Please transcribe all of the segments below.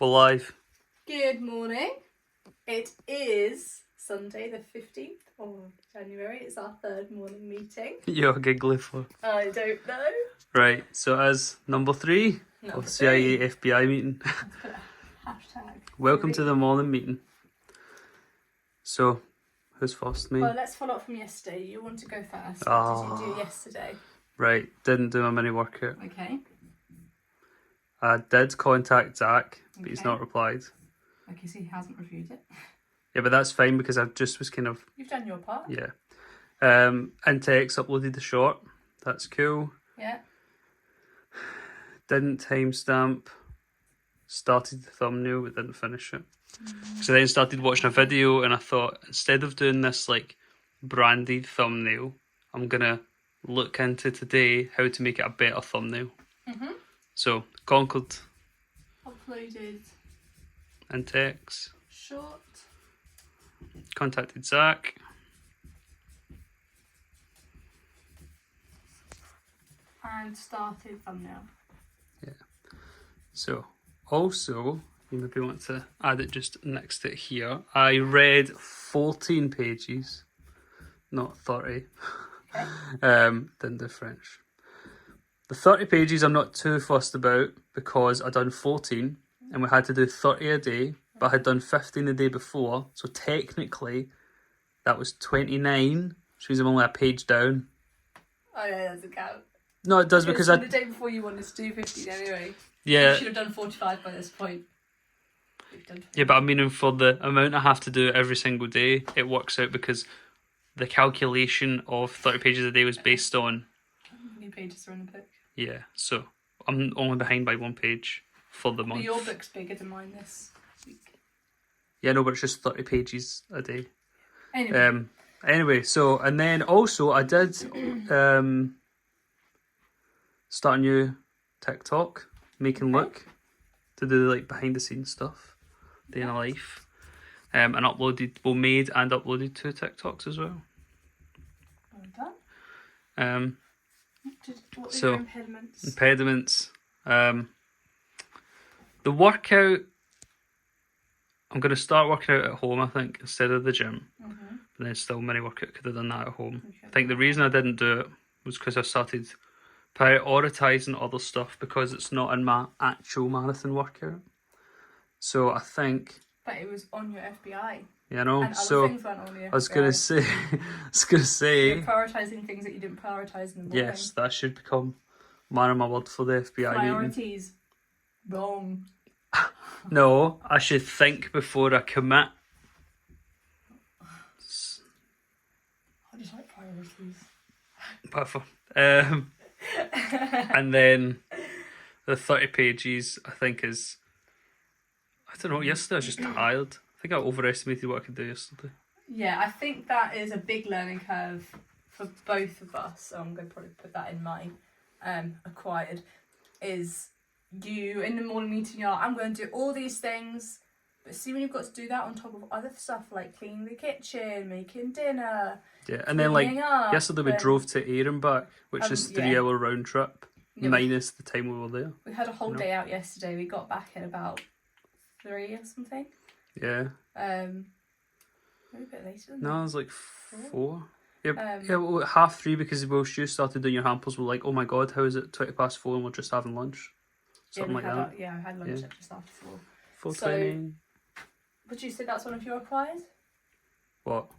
We're live. Good morning. It is Sunday the 15th of January. It's our third morning meeting. You're giggly for. I don't know. Right, so as number 3 of CIA FBI meeting. Let's put a hashtag. Welcome to the morning meeting. So, who's first? Me? Well, let's follow up from yesterday. You want to go first. Oh. What did you do yesterday? Right, didn't do my mini workout. Okay. I did contact Zach, but he's Okay. not replied. Okay, so he hasn't reviewed it. Yeah, but that's fine because I just was kind of, You've done your part. yeah. Intex uploaded the short. That's cool. Yeah. Didn't timestamp. Started the thumbnail but didn't finish it. So then started watching a video and I thought, instead of doing this like branded thumbnail, I'm gonna look into today how to make it a better thumbnail. So conquered Uploaded Intex, short. contacted Zach. And started thumbnail. So also, you maybe want to add it just next to it here. I read 14 pages, not 30. Okay. Didn't do French. The 30 pages I'm not too fussed about because I done 14 and we had to do 30 a day, but I had done 15 the day before. So technically that was 29, which means I'm only a page down. Oh yeah, that doesn't count. No, it does because the day before you wanted to do 15 anyway. Yeah. You should have done 45 by this point. You've done 50. Yeah, but I mean for the amount I have to do every single day, it works out because the calculation of 30 pages a day was based on... How many pages are in the book? Yeah, so I'm only behind by 1 page for the But month. your book's bigger than mine this week. Yeah, no, but it's just 30 pages a day. Anyway. Anyway, so, and then also I did start a new TikTok, Making Look, to do like behind the scenes stuff, day in a life. And made and uploaded 2 TikToks as well. Well done. What were so, your impediments? Impediments. The workout, I'm going to start working out at home, I think, instead of the gym. But then still mini workout, could have done that at home. Okay. I think the reason I didn't do it was because I started prioritising other stuff because it's not in my actual marathon workout. So I think... But it was on your FBI. You know, And other so things weren't on your FBI. I was gonna say, You're prioritising things that you didn't prioritise in the morning. yes, that should become man of my word for the FBI meeting. Priorities. Wrong. No, I should think before I commit. I just like priorities. Perfect. And then the 30 pages, I think is, I don't know, yesterday I was just tired. I think I overestimated what I could do yesterday. Yeah, I think that is a big learning curve for both of us. So I'm going to probably put that in my acquired. Is you in the morning meeting, you're like, I'm going to do all these things. But see, when you've got to do that on top of other stuff like cleaning the kitchen, making dinner. Yeah, and then like cleaning up, yesterday we and drove to Ayr and back, which is 3 hour round trip, Yeah, minus the time we were there. we had a whole You know? day out yesterday. We got back at about 3 or something. Yeah. Maybe a bit later than No, that. it was like 4. Yeah, Um, yeah, well, 3:30 because whilst you started doing your hampers, we're like, oh my god, how is it 4:20 and we're just having lunch? Something like that. I had lunch Yeah. at just after 4. 4:20. Would you say that's one of your acquired? What?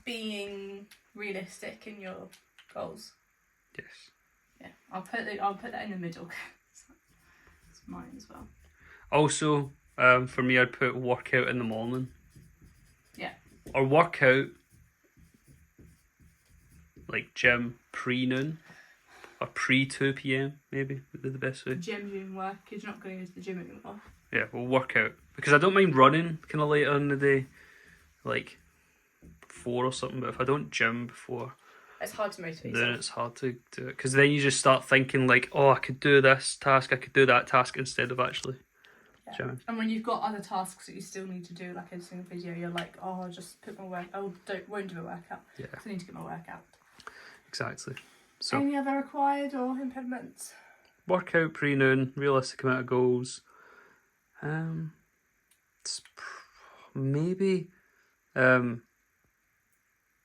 Being realistic in your goals. Yes. Yeah, I'll put that in the middle. It's mine as well. Also, for me, I'd put workout in the morning. Yeah. Or workout, like gym pre-noon. Or pre-2 p.m, maybe, would be the best way. Gym doing work, because you're not going to go to the gym anymore. Yeah, well, workout. Because I don't mind running kind of later in the day. Like 4 or something, but if I don't gym before, It's hard to motivate then yourself. it's hard to do it. Because then you just start thinking like, oh, I could do this task, I could do that task instead of actually gymming. And when you've got other tasks that you still need to do, like editing a video, you're like, oh, I'll just put my work. Won't do a workout. Yeah. I need to get my workout. Exactly. So Any other acquired or impediments? workout pre-noon, realistic amount of goals. It's maybe don't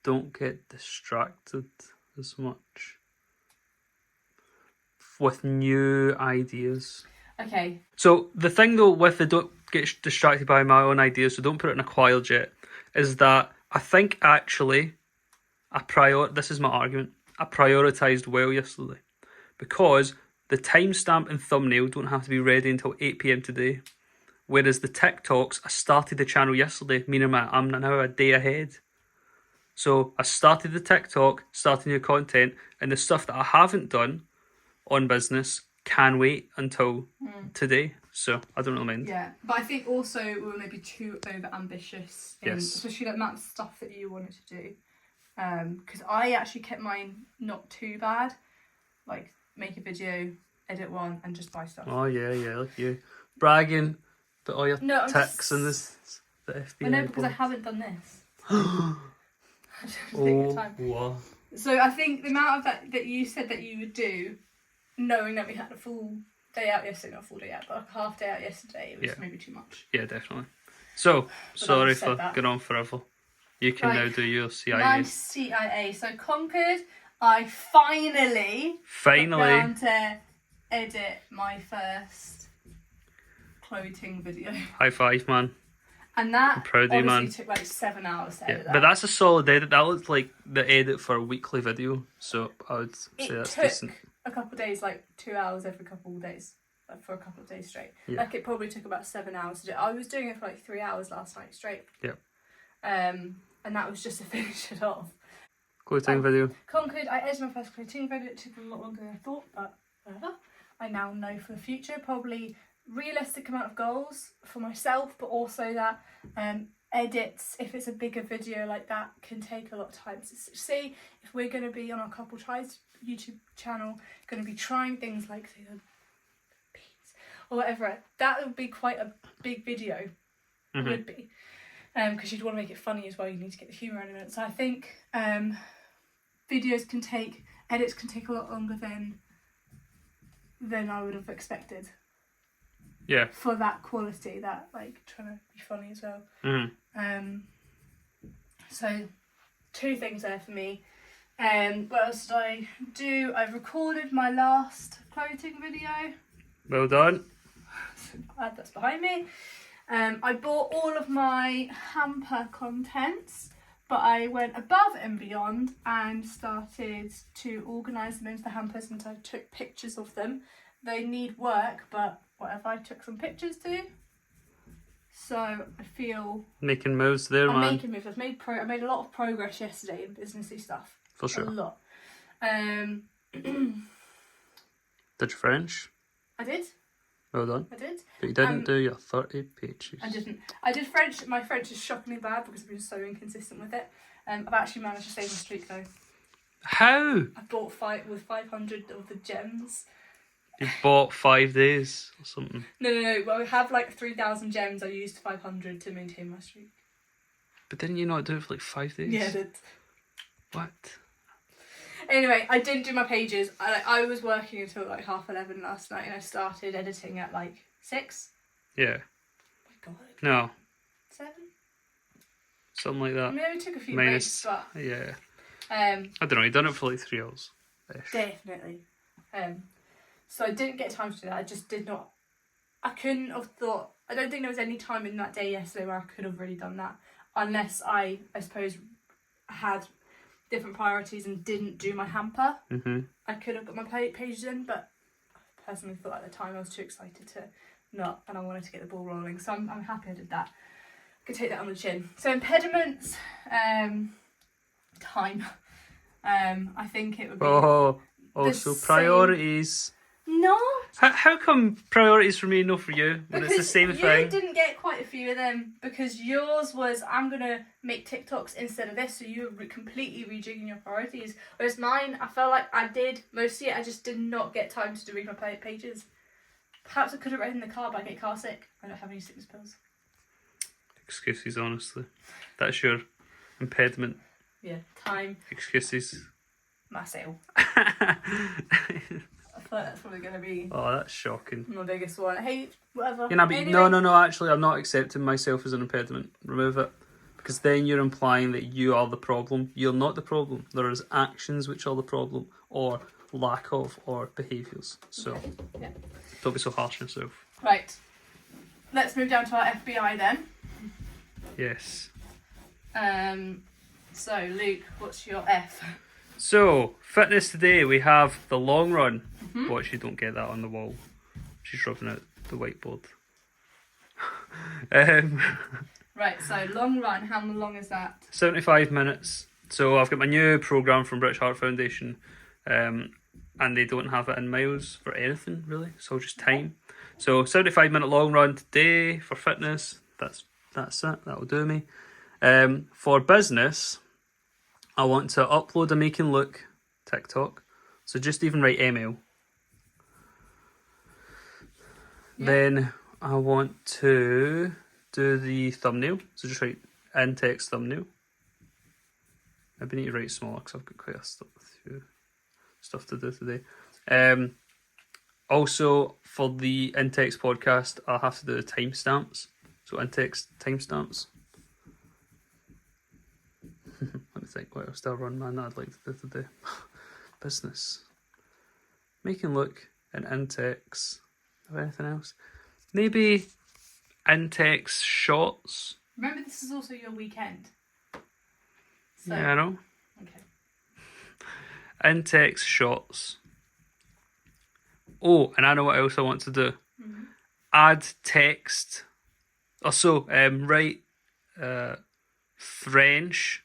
get distracted as much with new ideas. Okay. So the thing though with the don't get distracted by my own ideas, so don't put it in a quail jet, is that I think actually this is my argument. I prioritised well yesterday because the timestamp and thumbnail don't have to be ready until 8 p.m. today. Whereas the TikToks, I started the channel yesterday, meaning I'm now a day ahead. So I started the TikTok, started new content, and the stuff that I haven't done on business can wait until today. So I don't really mind. Yeah, but I think also we were maybe too over ambitious, Yes. especially the amount of stuff that you wanted to do. Because I actually kept mine not too bad, like make a video, edit one, and just buy stuff. Oh yeah, like you bragging, but all your ticks and this the FBI. I know, because I haven't done this. I just take the time. Wow. So I think the amount of that you said that you would do, knowing that we had a full day out yesterday, not a full day out, but a half day out yesterday, it was maybe too much. Yeah, definitely. So, sorry for that. going on forever. You can now do your CIA. My CIA. So Conquered, I finally got down to edit my first clothing video. High five, man. And that I'm proud of you, man. took like 7 hours to edit that. But that's a solid edit. That looks like the edit for a weekly video. So I would say that's decent. It took a couple of days, like 2 hours every couple of days, like for a couple of days straight. Yeah. Like it probably took about 7 hours to do. I was doing it for like 3 hours last night straight. Yep. And that was just to finish it off. Clothing video. Conquered. I edited my first clothing video. It took a lot longer than I thought, but whatever. I now know for the future probably realistic amount of goals for myself, but also that edits, if it's a bigger video like that, can take a lot of time. So see, if we're going to be on our Couple Tries YouTube channel, going to be trying things like say the beats or whatever, that would be quite a big video. It would be. Because you'd want to make it funny as well, you need to get the humour in it. So I think edits can take a lot longer than I would have expected. Yeah. For that quality, that like trying to be funny as well. So 2 things there for me. What else did I do? I recorded my last clothing video. Well done. That's behind me. I bought all of my hamper contents, but I went above and beyond and started to organise them into the hampers, and I took pictures of them. They need work, but whatever, I took some pictures too. So I feel making moves there, I'm man. making moves. I made a lot of progress yesterday in businessy stuff. For sure. A lot. Did you French? I did. Well done. I did. But you didn't do your 30 pages. I didn't. I did French. My French is shockingly bad because I've been so inconsistent with it. I've actually managed to save my streak though. How? I bought 500 of the gems. You bought 5 days or something. No. Well, I have like 3,000 gems. I used 500 to maintain my streak. But didn't you not do it for like 5 days? Yeah, I did. What? Anyway, I didn't do my pages. I was working until like 11:30 last night, and I started editing at like 6. Yeah. Oh my God. No. 7. Something like that. I mean, it took a few Minus, breaks, but yeah. I don't know. You done it for like 3 hours. Definitely. So I didn't get time to do that. I just did not. I couldn't have thought. I don't think there was any time in that day yesterday where I could have really done that, unless I suppose had different priorities and didn't do my hamper. I could have got my pages in, but I personally thought at the time I was too excited to not, and I wanted to get the ball rolling. So I'm happy I did that. I could take that on the chin. So impediments, time. I think it would be. Oh, also priorities. No. How come priorities for me, no for you? When it's the same thing. You didn't get quite a few of them because yours was I'm gonna make TikToks instead of this, so you were completely rejigging your priorities. Whereas mine, I felt like I did most of it. I just did not get time to read my pages. Perhaps I could have read in the car, but I get car sick. I don't have any sickness pills. Excuses, honestly. That's your impediment. Yeah, time. Excuses. Myself. like that's probably going to be Oh, that's shocking. my biggest one. Hey, whatever. Yeah, but Anyway. no. Actually, I'm not accepting myself as an impediment. Remove it, because then you're implying that you are the problem. You're not the problem. There is actions which are the problem, or lack of, or behaviours. So, Yeah. don't be so harsh on yourself. Right. Let's move down to our FBI then. Yes. So Luke, what's your F? So, fitness today, we have the long run. Watch you don't get that on the wall. She's rubbing out the whiteboard. Right, so long run, how long is that? 75 minutes. So I've got my new programme from British Heart Foundation, and they don't have it in miles for anything really, so just time. So 75-minute long run today for fitness. That's it. That'll do me. For business, I want to upload a Make and Look TikTok. So just even write ML. Yeah. Then I want to do the thumbnail. So just write in text thumbnail. Maybe need to write smaller because I've got quite a few stuff to do today. Also, for the in text podcast, I'll have to do the timestamps. So in text timestamps. Let me think what else do I run, man, that I'd like to do today. Business. Make and Look and in text. Have anything else? Maybe in text shots. Remember, this is also your weekend. So, Yeah, I know. Okay. In text shots. Oh, and I know what else I want to do. Mm-hmm. Add text. Also, write French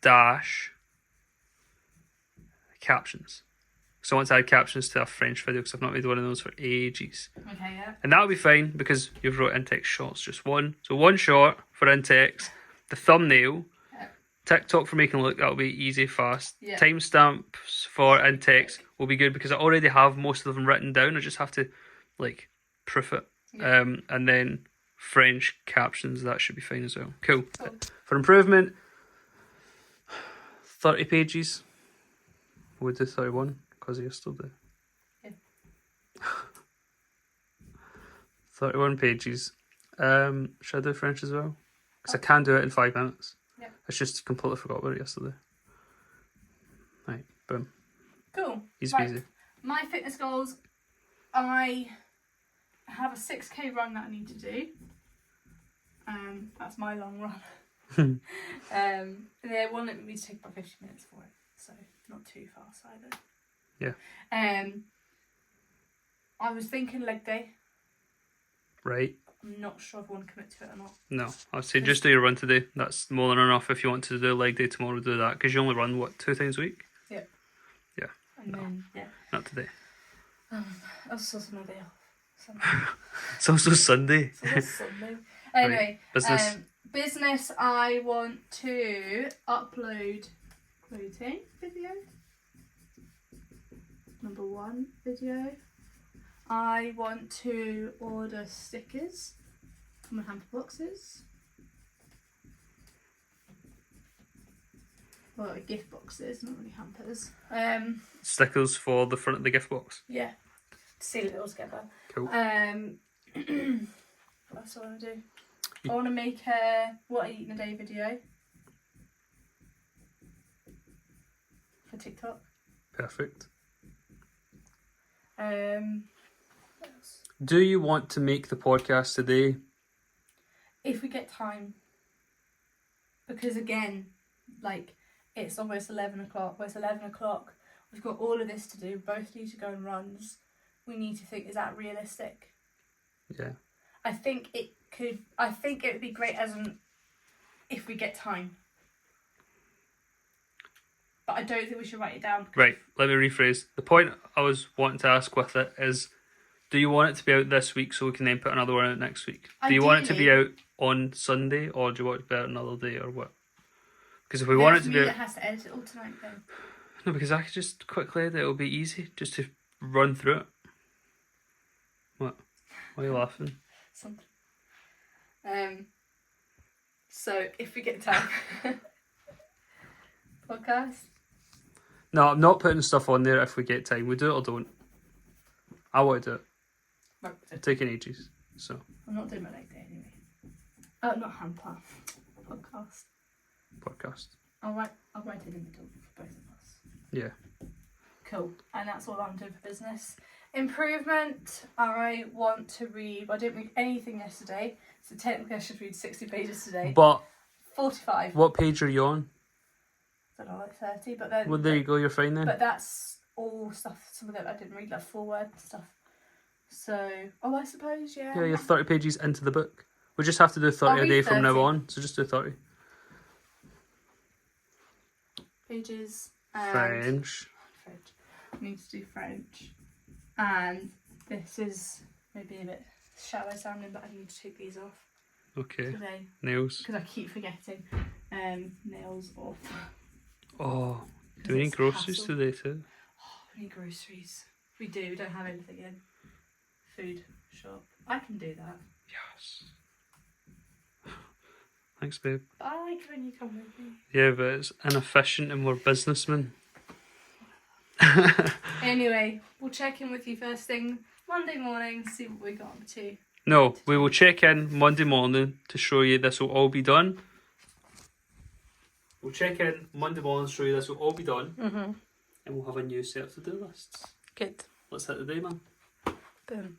dash captions. So I want to add captions to a French video because I've not made one of those for ages. Okay, yeah. And that'll be fine because you've wrote in-text shots, just one. So one shot for in-text, the thumbnail, TikTok for making look, that'll be easy, fast. Yeah. Timestamps for in-text will be good because I already have most of them written down. I just have to proof it. Yeah. And then French captions, that should be fine as well. Cool. For improvement, 30 pages. We'll do 31 because of yesterday. Yeah. 31 pages. Should I do French as well? Because I can do it in 5 minutes. Yeah. I just completely forgot about it yesterday. Right, boom. Cool. Easy Right. peasy. My fitness goals, I have a 6k run that I need to do. That's my long run. And they wanted me to take about 50 minutes for it, so not too fast either. Yeah. I was thinking leg day. Right. I'm not sure if I want to commit to it or not. No, I'd say just do your run today. That's more than enough. If you want to do leg day tomorrow, do that. Because you only run, 2 times a week? Yeah. Yeah. And then, yeah. Not today. Also my day off. Sunday. It's also Sunday. So that's Sunday. Anyway, Business. Business, I want to upload quoting video. Number 1 video. I want to order stickers for my hamper boxes. Well, gift boxes, not really hampers. Stickers for the front of the gift box. Yeah, seal it all together. Cool. What else do I want to do? I want to make a what I eat in a day video for TikTok. Perfect. What else? Do you want to make the podcast today? If we get time, because again, it's almost 11 o'clock. Well, it's 11 o'clock. We've got all of this to do. Both need to go on runs. We need to think: is that realistic? Yeah. I think it would be great if we get time. But I don't think we should write it down. Right, let me rephrase. The point I was wanting to ask with it is, do you want it to be out this week so we can then put another one out next week? Do you want it to be out on Sunday, or do you want it to be out another day, or what? Because if we want it to be out... It has to edit it all tonight then. No, because I could just quickly edit. It'll be easy just to run through it. What? Why are you laughing? Something. So if we get time, podcast. No, I'm not putting stuff on there if we get time. We do it or don't. I want to do it. Right, It's taking ages. So I'm not doing my leg day anyway. Not hamper. Podcast. I'll write it in the middle for both of us. yeah. Cool. And that's all I'm doing for business. Improvement. I want to read. I didn't read anything yesterday, so technically I should read 60 pages today. But 45. what page are you on? I don't know, like 30. But then. Well, there you go. You're fine then. But that's all stuff. Some of it I didn't read, like 4 word stuff. So, I suppose, yeah. Yeah, you're 30 pages into the book. We just have to do 30 a day from now on. So just do 30. Pages. And French. I need to do French. And this is maybe a bit shallow sounding, but I need to take these off Okay. today. Nails. Because I keep forgetting. Nails off. Oh, do we need It's groceries hassle. today too? Oh, we need groceries. We do. We don't have anything in. Food shop. I can do that. Yes. Thanks, babe. Bye, can you come with me? Yeah, but it's inefficient and we're businessmen. Anyway, we'll check in with you first thing Monday morning, see what we got up to. No, we will check in Monday morning to show you this will all be done. We'll check in Monday morning to show you this will all be done. Mm-hmm. And we'll have a new set of to-do lists. Good. Let's hit the day, man. Boom.